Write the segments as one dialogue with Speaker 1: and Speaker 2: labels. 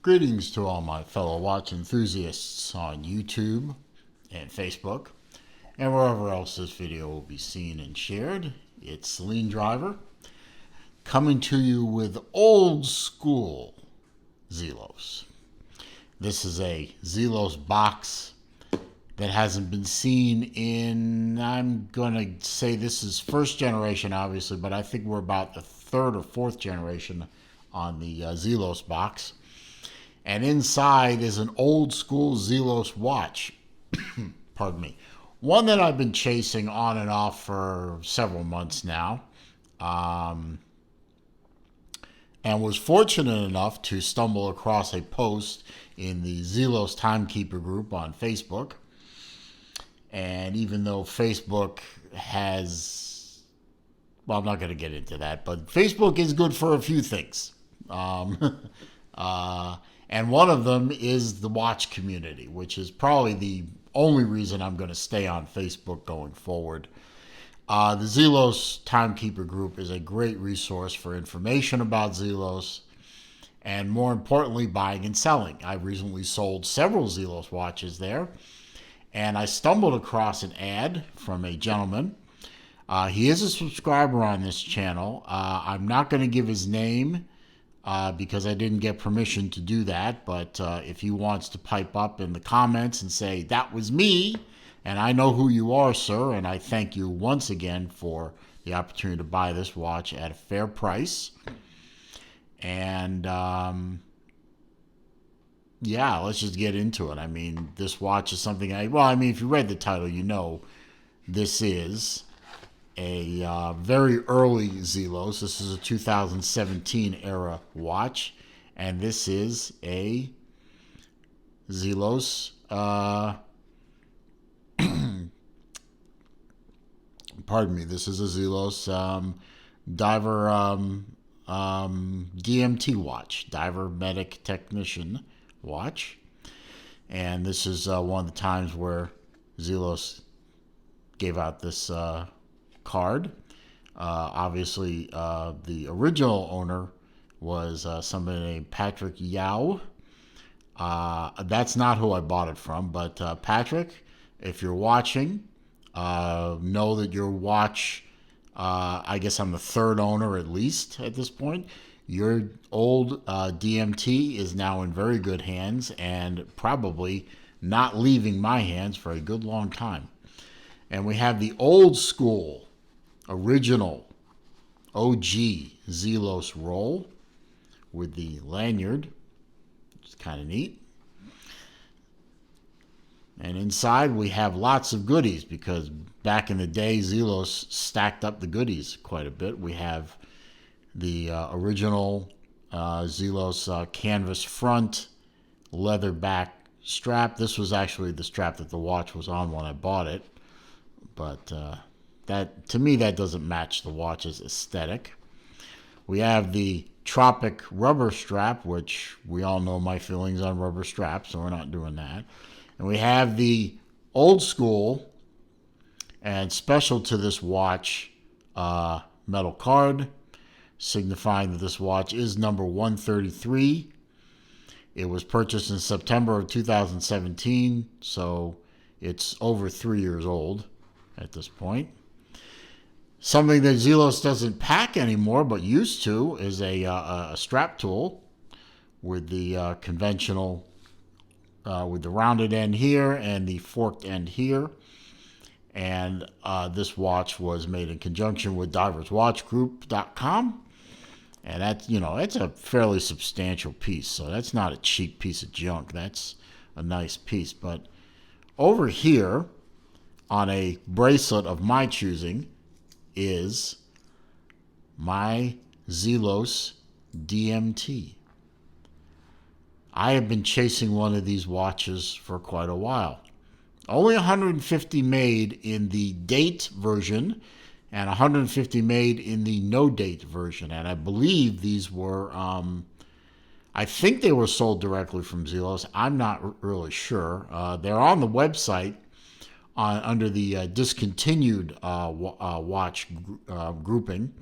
Speaker 1: Greetings to all my fellow watch enthusiasts on YouTube and Facebook and wherever else this video will be seen and shared. It's Celine Driver coming to you with old school Zelos. This is a Zelos box that hasn't been seen in, I'm going to say this is first generation obviously, but I think we're about the third or fourth generation on the Zelos box. And inside is an old school Zelos watch. Pardon me. One that I've been chasing on and off for several months now. And was fortunate enough to stumble across a post in the Zelos Timekeeper group on Facebook. And even though Facebook has, well, I'm not going to get into that, but Facebook is good for a few things. And one of them is the watch community, which is probably the only reason I'm going to stay on Facebook going forward. The Zelos Timekeeper group is a great resource for information about Zelos and, more importantly, buying and selling. I recently sold several Zelos watches there, and I stumbled across an ad from a gentleman. He is a subscriber on this channel. I'm not going to give his name because I didn't get permission to do that. But if he wants to pipe up in the comments and say, that was me, and I know who you are, sir, and I thank you once again for the opportunity to buy this watch at a fair price. And yeah, let's just get into it. I mean, this watch is something if you read the title, you know this is a very early Zelos. This is a 2017 era watch, and this is a Zelos pardon me, this is a Zelos diver DMT watch, diver medic technician watch. And this is one of the times where Zelos gave out this card. Obviously, the original owner was somebody named Patrick Yao. That's not who I bought it from, but Patrick, if you're watching, know that your watch, I guess I'm the third owner at least at this point. Your old DMT is now in very good hands and probably not leaving my hands for a good long time. And we have the old school original OG Zelos roll with the lanyard, which is kind of neat. And inside we have lots of goodies because back in the day Zelos stacked up the goodies quite a bit. We have the original Zelos canvas front leather back strap. This was actually the strap that the watch was on when I bought it, but that, to me, that doesn't match the watch's aesthetic. We have the Tropic rubber strap, which we all know my feelings on rubber straps, so we're not doing that. And we have the old school and special to this watch metal card, signifying that this watch is number 133. It was purchased in September of 2017, so it's over 3 years old at this point. Something that Zelos doesn't pack anymore, but used to, is a strap tool with the conventional, with the rounded end here and the forked end here. And this watch was made in conjunction with diverswatchgroup.com. And that's, it's a fairly substantial piece. So that's not a cheap piece of junk. That's a nice piece. But over here on a bracelet of my choosing is my Zelos DMT. I have been chasing one of these watches for quite a while. Only 150 made in the date version and 150 made in the no date version. And I believe these were, I think they were sold directly from Zelos. I'm not really sure. They're on the website under the discontinued watch grouping.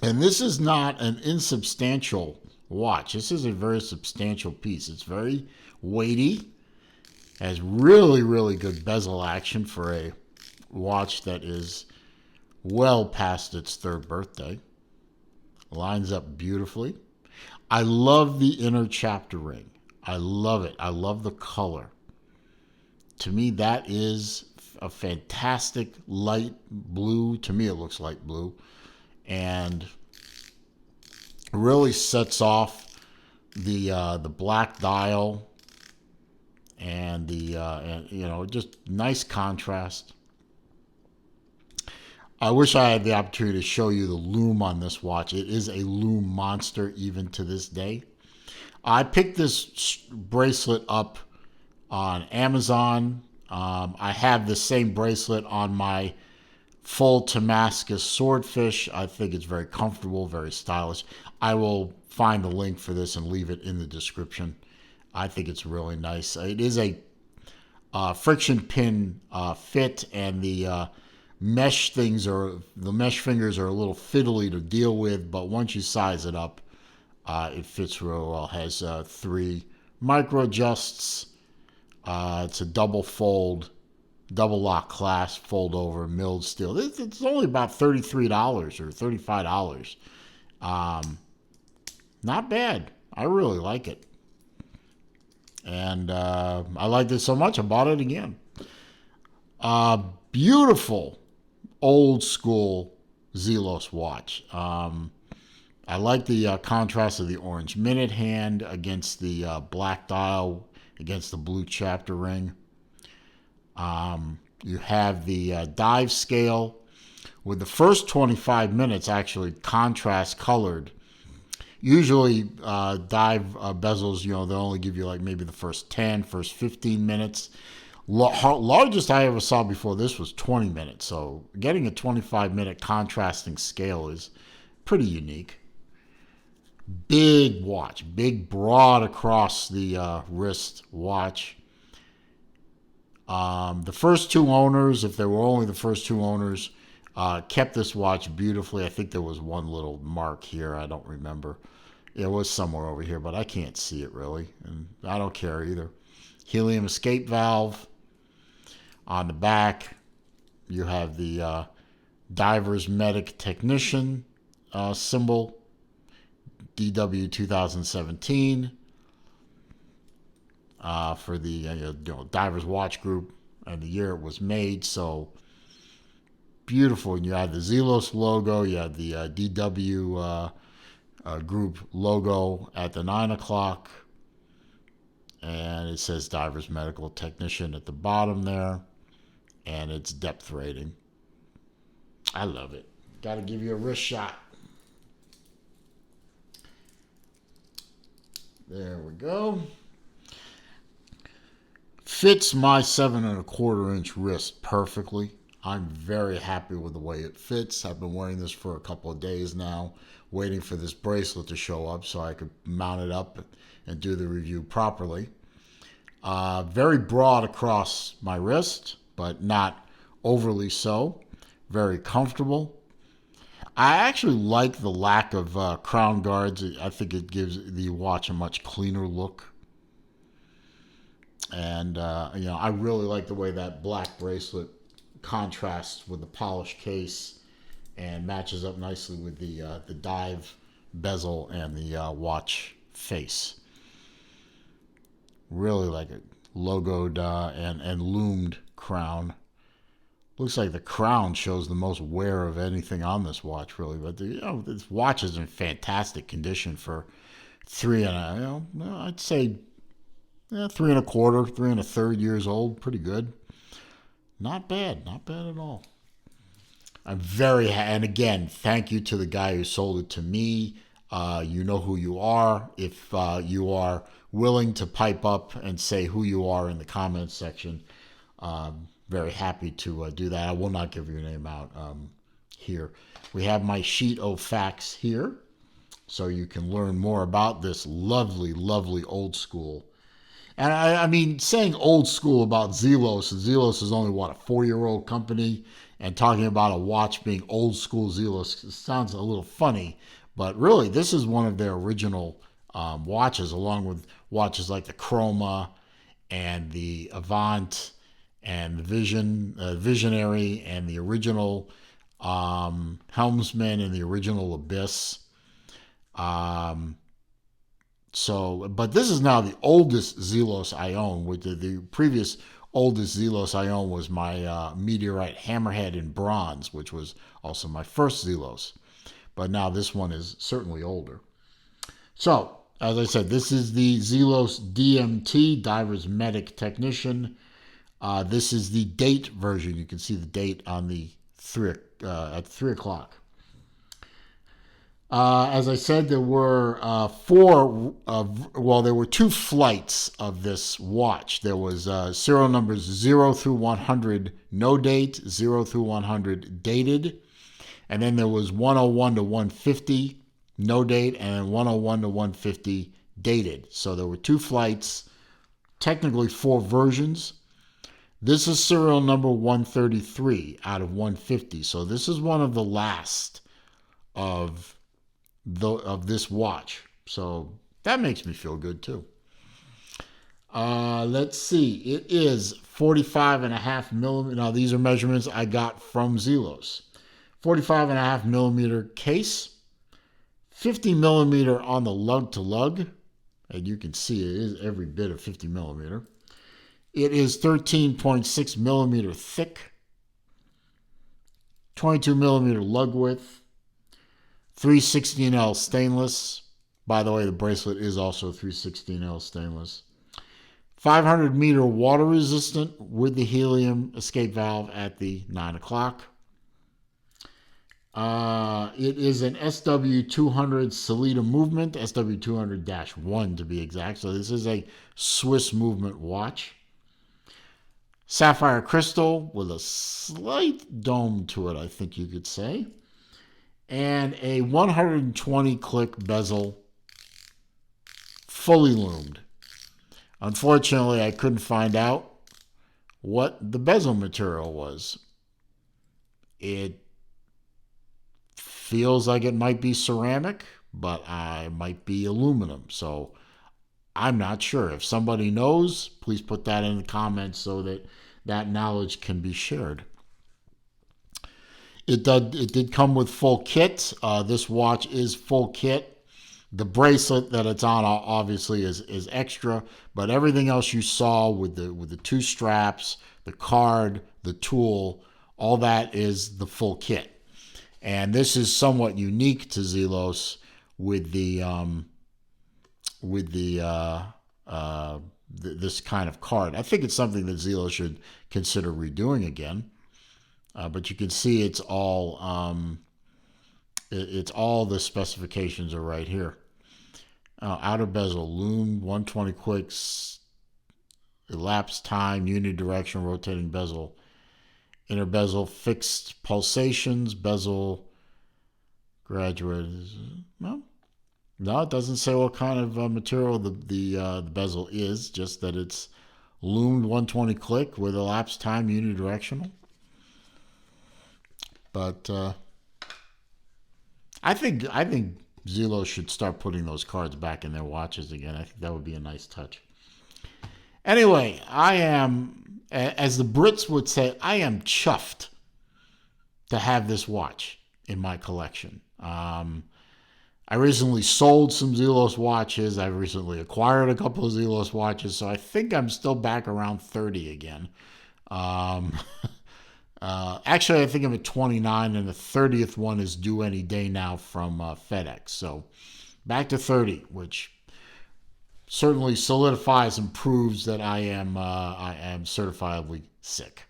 Speaker 1: And this is not an insubstantial watch. This is a very substantial piece. It's very weighty, has really, really good bezel action for a watch that is well past its third birthday. Lines up beautifully. I love the inner chapter ring. I love it. I love the color. To me, that is a fantastic light blue. To me, it looks light blue. And really sets off the black dial and just nice contrast. I wish I had the opportunity to show you the lume on this watch. It is a lume monster even to this day. I picked this bracelet up on Amazon. I have the same bracelet on my full Damascus swordfish. I think it's very comfortable, very stylish. I will find the link for this and leave it in the description. I think it's really nice. It is a friction pin fit, and the mesh fingers are a little fiddly to deal with, but once you size it up, it fits real well. It has 3 micro adjusts. It's a double fold, double lock clasp, fold over, milled steel. It's only about $33 or $35. Not bad. I really like it. And I liked it so much, I bought it again. Beautiful old school Zelos watch. I like the contrast of the orange minute hand against the black dial, against the blue chapter ring. You have the dive scale with the first 25 minutes actually contrast colored. Usually dive bezels, they'll only give you like maybe the first 10, first 15 minutes. Largest I ever saw before this was 20 minutes. So getting a 25-minute contrasting scale is pretty unique. Big watch, big broad across the wrist watch. The first 2 owners, if there were only the first 2 owners, kept this watch beautifully. I think there was one little mark here. I don't remember. It was somewhere over here, but I can't see it really. And I don't care either. Helium escape valve. On the back, you have the Diver's Medic Technician symbol. DW 2017. For the Divers Watch Group and the year it was made. So beautiful. And you have the Zelos logo. You have the DW group logo at the 9 o'clock. And it says Divers Medical Technician at the bottom there. And it's depth rating. I love it. Got to give you a wrist shot. There we go. Fits my 7¼ inch wrist perfectly. I'm very happy with the way it fits. I've been wearing this for a couple of days now, waiting for this bracelet to show up so I could mount it up and do the review properly. Very broad across my wrist, but not overly so. Very comfortable. I actually like the lack of crown guards. I think it gives the watch a much cleaner look. And, I really like the way that black bracelet contrasts with the polished case and matches up nicely with the dive bezel and the watch face. Really like it. Logoed and loomed crown. Looks like the crown shows the most wear of anything on this watch, really. But this watch is in fantastic condition for I'd say 3¼ 3½ years old. Pretty good. Not bad at all. I'm very and again, thank you to the guy who sold it to me. You know who you are. If you are willing to pipe up and say who you are in the comments section, very happy to do that. I will not give your name out here. We have my sheet of facts here, so you can learn more about this lovely, lovely old school. And I mean, saying old school about Zelos, and Zelos is only, what, a 4-year-old company, and talking about a watch being old school Zelos sounds a little funny, but really, this is one of their original watches, along with watches like the Chroma and the Avant and the Visionary and the original Helmsman and the original Abyss. Um, but this is now the oldest Zelos I own. With the previous oldest Zelos I own was my Meteorite Hammerhead in bronze, which was also my first Zelos. But now this one is certainly older. So, as I said, this is the Zelos DMT, Diver's Medic Technician. This is the date version. You can see the date on the at 3 o'clock. As I said, there were there were 2 flights of this watch. There was serial numbers 0 through 100 no date, 0 through 100 dated, and then there was 101 to 150 no date, and 101 to 150 dated. So there were 2 flights, technically 4 versions. This is serial number 133 out of 150. So this is one of the last of this watch. So that makes me feel good too. Let's see. It is 45.5 millimeter. Now these are measurements I got from Zelos. 45.5 millimeter case. 50 millimeter on the lug to lug. And you can see it is every bit of 50 millimeter. It is 13.6 millimeter thick. 22 millimeter lug width. 316L stainless. By the way, the bracelet is also 316L stainless. 500 meter water resistant with the helium escape valve at the 9 o'clock. It is an SW200 Sellita movement, SW200-1 to be exact. So this is a Swiss movement watch. Sapphire crystal with a slight dome to it, I think you could say. And a 120 click bezel, fully loomed. Unfortunately, I couldn't find out what the bezel material was. It feels like it might be ceramic, but I might be aluminum. So I'm not sure. If somebody knows, please put that in the comments so that that knowledge can be shared. It did come with full kit. This watch is full kit. The bracelet that it's on obviously is extra, but everything else you saw with the 2 straps, the card, the tool, all that is the full kit. And this is somewhat unique to Zelos with this kind of card. I think it's something that Zelos should consider redoing again. But you can see it's all the specifications are right here. Outer bezel, loomed, 120 clicks, elapsed time, unidirectional rotating bezel. Inner bezel, fixed pulsations, bezel, graduate. Well, no, it doesn't say what kind of material the bezel is, just that it's loomed 120 click with elapsed time, unidirectional. But I think Zelos should start putting those cards back in their watches again. I think that would be a nice touch. Anyway, I am, as the Brits would say, I am chuffed to have this watch in my collection. I recently sold some Zelos watches. I've recently acquired a couple of Zelos watches, so I think I'm still back around 30 again. Actually, I think I'm at 29, and the 30th one is due any day now from FedEx. So back to 30, which certainly solidifies and proves that I am certifiably sick.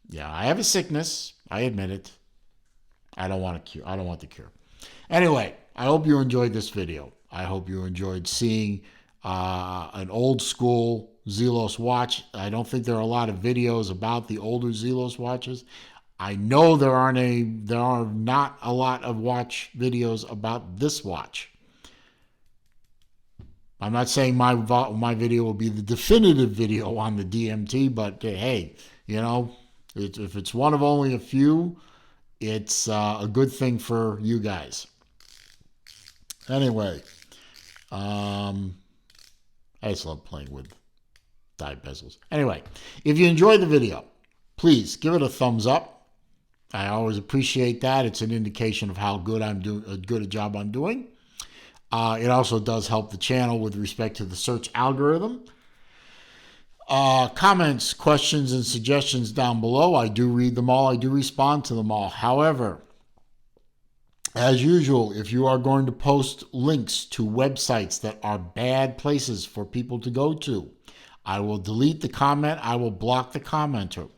Speaker 1: Yeah, I have a sickness. I admit it. I don't want the cure. Anyway, I hope you enjoyed this video. I hope you enjoyed seeing an old school Zelos watch. I don't think there are a lot of videos about the older Zelos watches. I know there are not a lot of watch videos about this watch. I'm not saying my video will be the definitive video on the DMT, but hey, you know, if it's one of only a few, it's a good thing for you guys. Anyway, I just love playing with die bezels. Anyway, if you enjoyed the video, please give it a thumbs up. I always appreciate that. It's an indication of how good I'm doing, a good job I'm doing. It also does help the channel with respect to the search algorithm. Comments, questions, and suggestions down below. I do read them all. I do respond to them all. However, as usual, if you are going to post links to websites that are bad places for people to go to, I will delete the comment. I will block the commenter.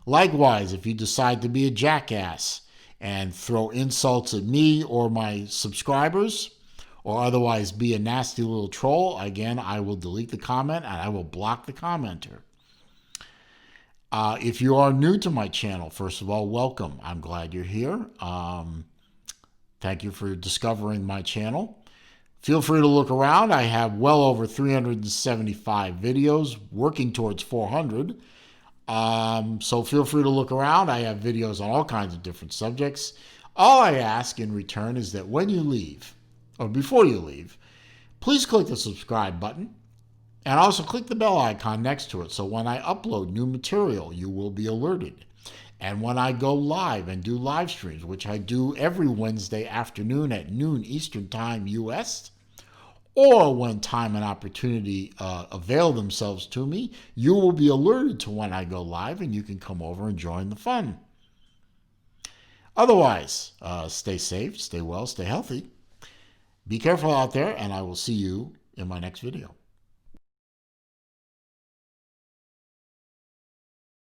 Speaker 1: Likewise, if you decide to be a jackass and throw insults at me or my subscribers, or otherwise be a nasty little troll, again, I will delete the comment and I will block the commenter. If you are new to my channel, first of all, welcome. I'm glad you're here. Thank you for discovering my channel. Feel free to look around. I have well over 375 videos, working towards 400. So feel free to look around. I have videos on all kinds of different subjects. All I ask in return is that when you leave, or before you leave, please click the subscribe button and also click the bell icon next to it so when I upload new material, you will be alerted. And when I go live and do live streams, which I do every Wednesday afternoon at noon Eastern Time, US, or when time and opportunity avail themselves to me, you will be alerted to when I go live and you can come over and join the fun. Otherwise, stay safe, stay well, stay healthy. Be careful out there, and I will see you in my next video.